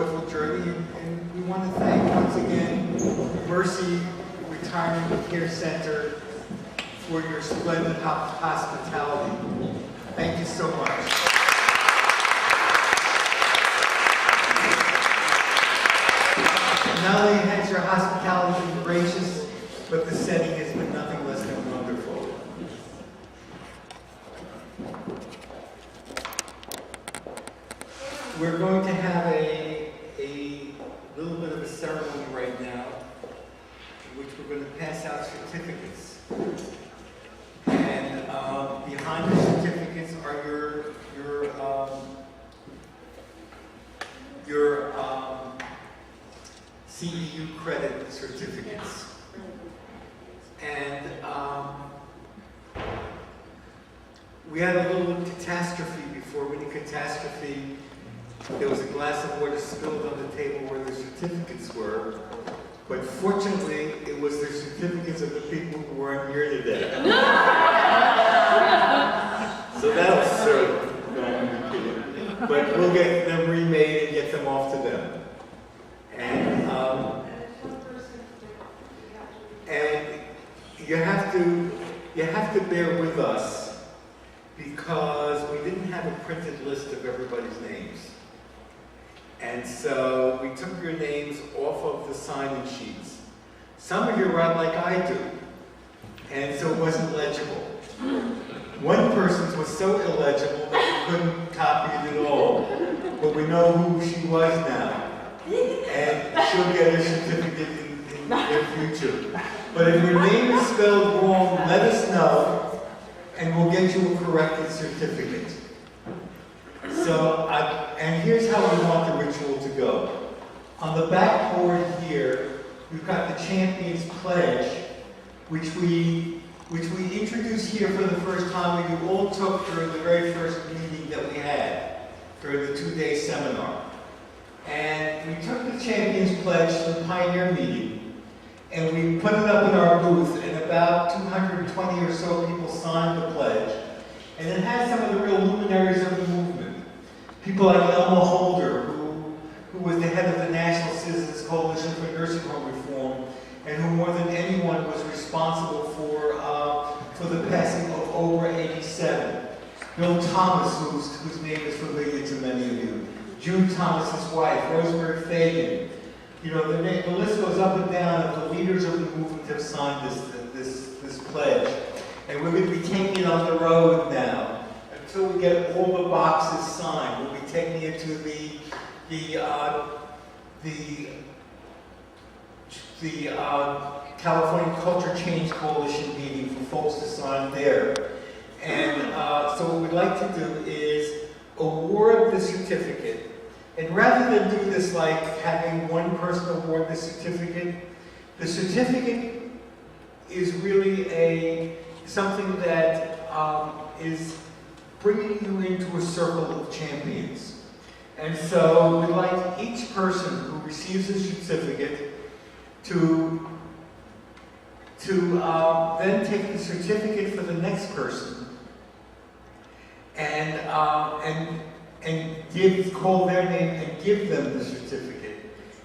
joyful journey, and we want to thank once again Mercy Retirement Care Center for your splendid hospitality. Thank you so much. Not only has your hospitality been gracious, but the setting has been nothing less than wonderful. We're going to have a little bit of a ceremony right now, in which we're going to pass out certificates. And behind the certificates are your CEU credit certificates. And we had a little catastrophe before. When the catastrophe, there was a glass of water spilled on the table where the certificates were. But fortunately, it was the certificates of the people who weren't here today. So that was certain. But we'll get them remade and get them off to them. And you have to bear with us because we didn't have a printed list of everybody's names. And so we took your names off of the sign-in sheets. Some of you write like I do, and so it wasn't legible. One person's was so illegible that we couldn't copy it at all, but we know who she was now, and she'll get her certificate in the future. But if your name is spelled wrong, let us know, and we'll get you a corrected certificate. So, and here's how we want the ritual to go. On the back board here, we've got the Champions Pledge, which we introduced here for the first time, and you all took during the very first meeting that we had, during the 2-day seminar. And we took the Champions Pledge to the Pioneer meeting, and we put it up in our booth, and about 220 or so people signed the pledge. And it has some of the real luminaries of the movement. People like Elma Holder, who was the head of the National Citizens Coalition for Nursing Home Reform, and who more than anyone was responsible for the passing of OBRA 87. Bill Thomas, whose name is familiar to many of you. June Thomas's wife, Rosemary Fagan. You know, the list goes up and down of the leaders of the movement have signed this pledge. And we're going to be taking it on the road now until we get all the boxes signed. We'll be taking it to the California Culture Change Coalition meeting for folks to sign there. And so what we'd like to do is award the certificate. And rather than do this like having one person award the certificate is really something that is bringing you into a circle of champions. And so we'd like each person who receives a certificate to then take the certificate for the next person and call their name and give them the certificate.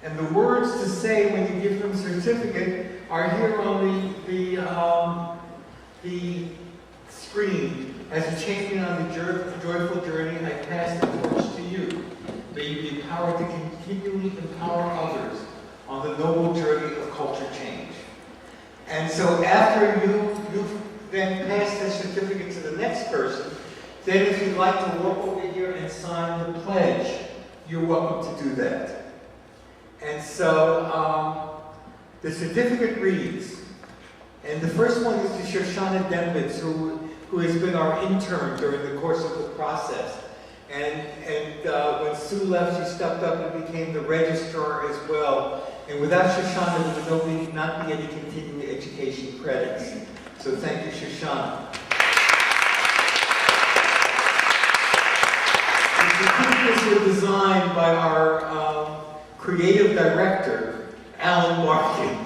And the words to say when you give them the certificate are here on the screen. As a champion on the joyful journey, I pass the torch to you. May you be empowered to continually empower others on the noble journey of culture change. And so after you've then passed the certificate to the next person, then if you'd like to walk over here and sign the pledge, you're welcome to do that. And so the certificate reads, and the first one is to Shoshana Dembitz, who has been our intern during the course of the process. And when Sue left, she stepped up and became the registrar as well. And without Shoshana, there would not be any continuing education credits. So thank you, Shoshana. The certificates were designed by our creative director, Alan Larkin.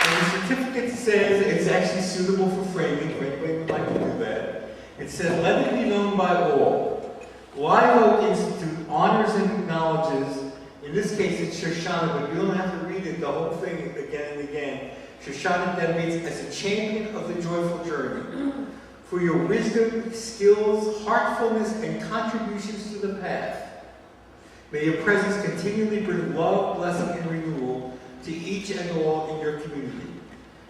And the certificate says it's actually suitable for framing, if anybody would like to do that. It says, let it be known by all Live Oak Institute honors and acknowledges, in this case it's Shoshana, but you don't have to read it, the whole thing again and again. Shoshana Debnitz as a champion of the joyful journey. For your wisdom, skills, heartfulness, and contributions to the path. May your presence continually bring love, blessing, and renewal to each and all in your community.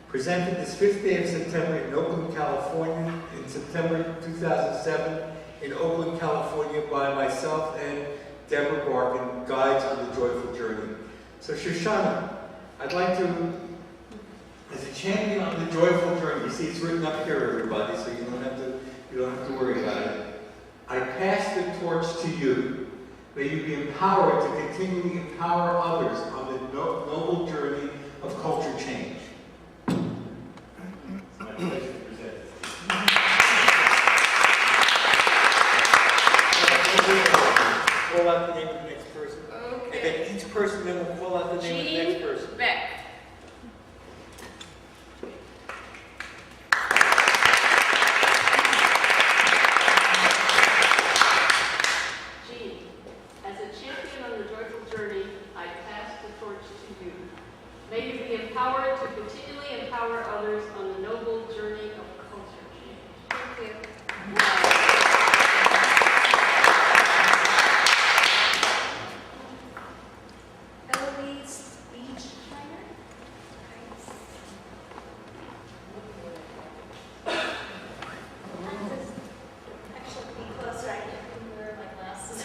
Presented this 5th day of September in Oakland, California, in September 2007, in Oakland, California, by myself and Deborah Barkin, Guides on the Joyful Journey. So Shoshana, I'd like to, as a champion on the joyful journey, you see it's written up here, everybody, so you don't have to worry about it. I pass the torch to you. May you be empowered to continually empower others on the noble journey of culture change. It's my pleasure to present it. Call out the name of the next person. Okay. And then each person then will call out the name of the next person. Jean Beck. Jean, as a champion on the joyful journey, I pass the torch to you. May you be empowered to continually empower others on the noble journey of culture change. Thank you. Eloise Beachheimer. Actually, be closer. I can't wear my glasses.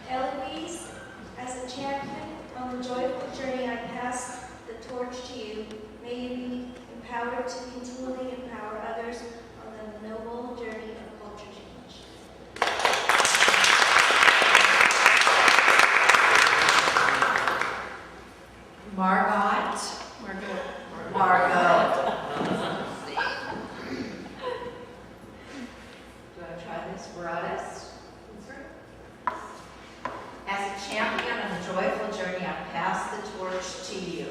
Eloise, as a champion on the joyful journey, I pass the torch to you. May you be empowered to continually empower others on the noble journey of culture change. Margot. Margot. Do I try this? Broadus. As a champion on the joyful journey, I pass the torch to you.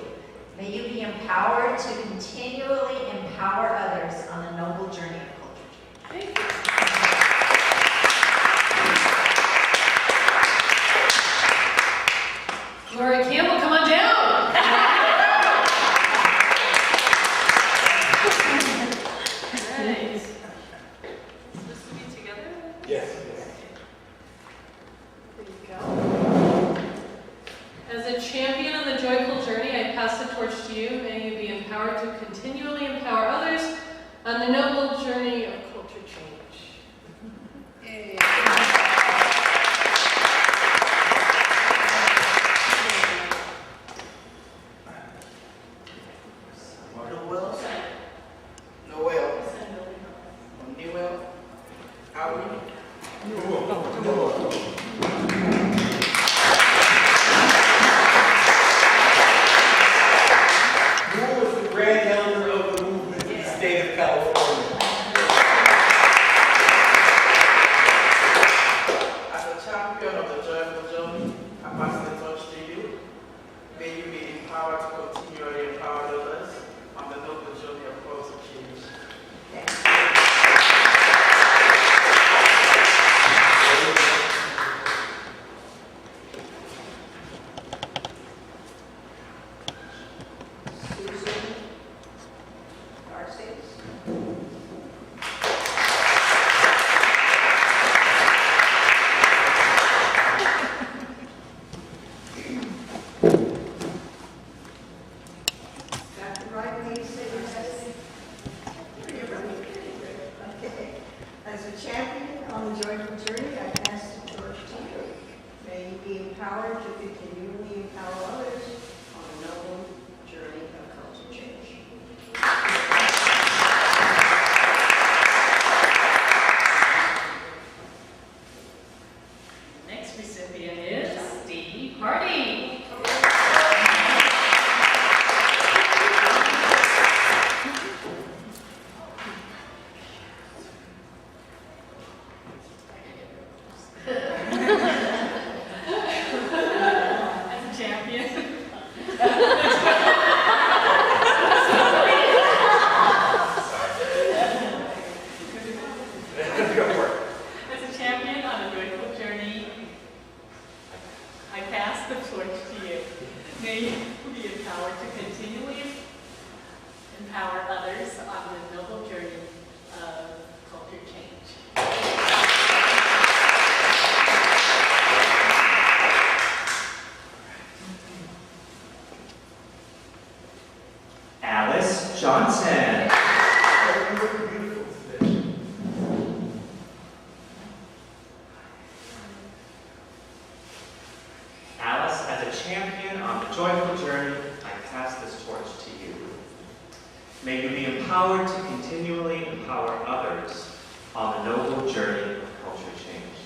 May you be empowered to continually empower others on the noble journey of culture change. Thank you. Gloria Campbell, come on down. Right. Supposed to be together? Yes. There you go. As a champion on the joyful journey, I pass the torch to you. May you be empowered to continually empower others on the noble journey of culture change. Who was the grand elder of the movement in the state of California? As a champion of the joyful journey, I pass the torch to you. May you be empowered to continually empower others on the noble journey of culture change. Susan Garces. Got the right name, say your name. Okay. As a champion on the joyful journey, I pass the torch to you. May you be empowered to continually empower others on the noble journey of culture change. Next recipient is Steve Hardy. As a champion the torch to you. May you be empowered to continually empower others on the noble journey of culture change. Alice Johnson. You look beautiful today. Alice, as a champion on the joyful journey, I pass this torch to you. May you be empowered to continually empower others on the noble journey of culture change.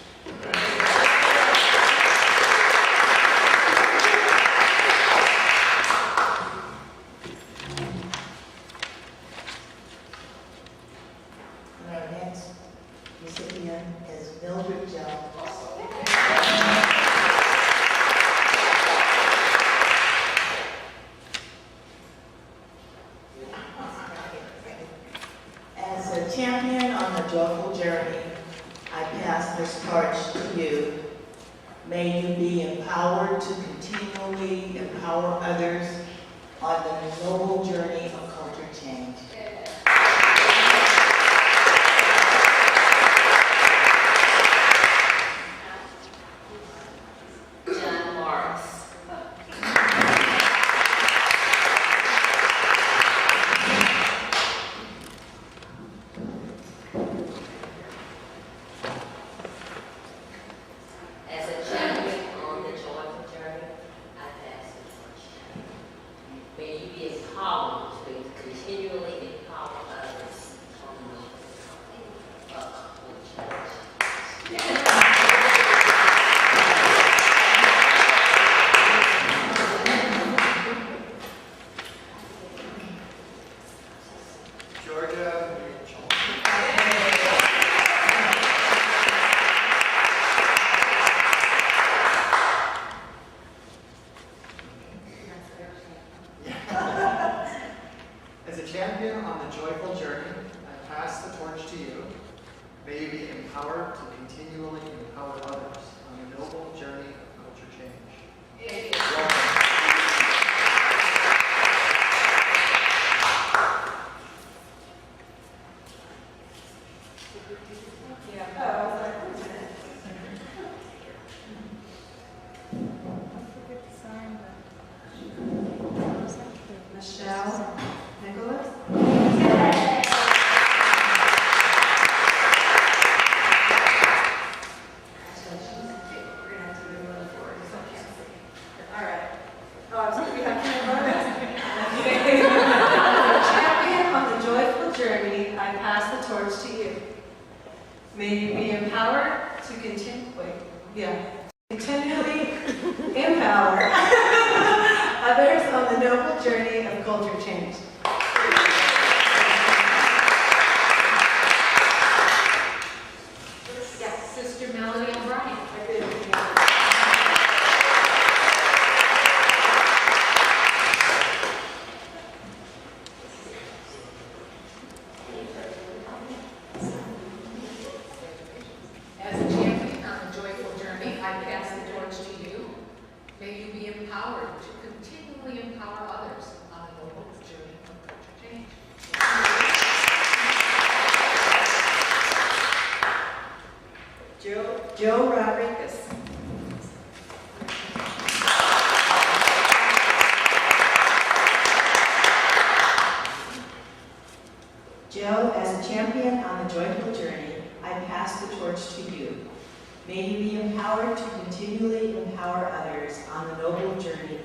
And our next recipient is Mildred Jones. As a champion on the joyful journey, I pass this torch to you. May you be empowered to continually empower others on the noble journey of culture change. John Morris. As a champion on the joyful journey, I pass the torch. May you be empowered to continually empower others on the noble journey of culture change. Georgia. As a champion on the joyful journey, I pass the torch to you. May you be empowered to continually empower others on the noble journey of culture change. Welcome. Michelle Nicholas. All right. Oh, I'm sorry, we have Champion on the joyful journey, I pass the torch to you. May you be empowered to continually empower others on the noble journey of culture change. Yes, Sister Melody O'Brien. As a champion on the joyful journey, I pass the torch to you. May you be empowered to continually empower others on the noble journey of culture change. Joe Rodriguez. Joe, as a champion on the joyful journey, I pass the torch to you. May you be empowered to continually empower others on the noble journey